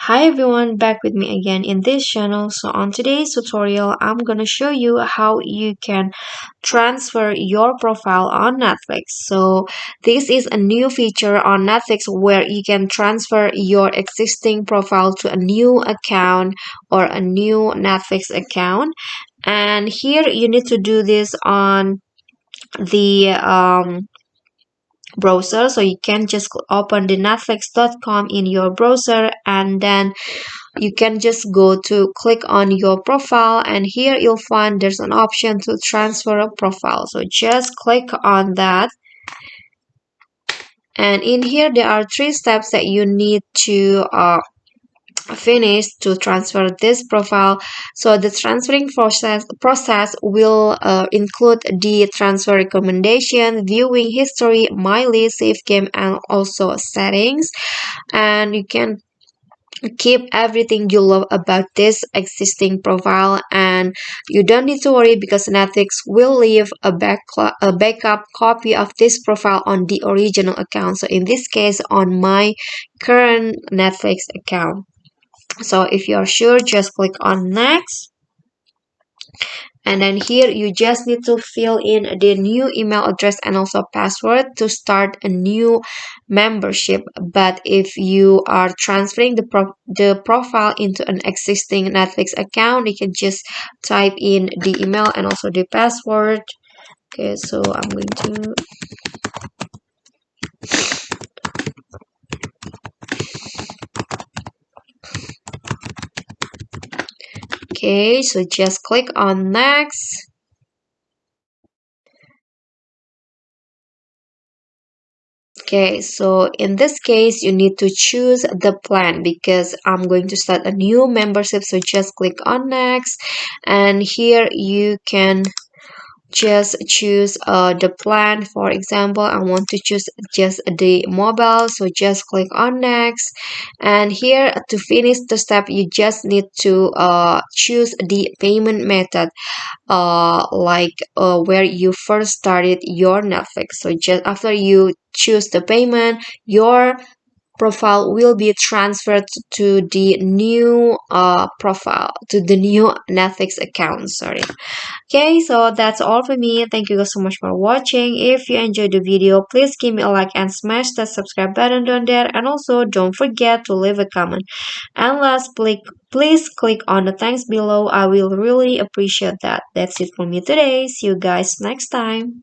Hi everyone, back with me again in this channel. So on today's tutorial, I'm gonna show you how you can transfer your profile on Netflix. So this is a new feature on Netflix where you can transfer your existing profile to a new account or a new Netflix account. And here you need to do this on the browser, so you can just open the netflix.com in your browser, and then you can just go to click on your profile, and here you'll find there's an option to transfer a profile, so just click on that. And in here there are three steps that you need to finish to transfer this profile. So the transferring process will include the transfer recommendation, viewing history, my list, save game, and also settings. And you can keep everything you love about this existing profile, and you don't need to worry because Netflix will leave a backup copy of this profile on the original account, so in this case on my current Netflix account. So if you're sure, just click on next, and then here you just need to fill in the new email address and also password to start a new membership. But if you are transferring the profile into an existing Netflix account, you can just type in the email and also the password. Okay, so I'm going to okay, so just click on next. Okay, so in this case, you need to choose the plan because I'm going to start a new membership. So just click on next, and here you can just choose the plan. For example, I want to choose just the mobile, so just click on next. And here to finish the step, you just need to choose the payment method, where you first started your Netflix. So just after you choose the payment, your profile will be transferred to the new profile, to the new Netflix account, sorry. Okay, so that's all for me. Thank you guys so much for watching. If you enjoyed the video, please give me a like and smash that subscribe button down there, and also don't forget to leave a comment. And last, please click on the thanks below. I will really appreciate that. That's it for me today. See you guys next time.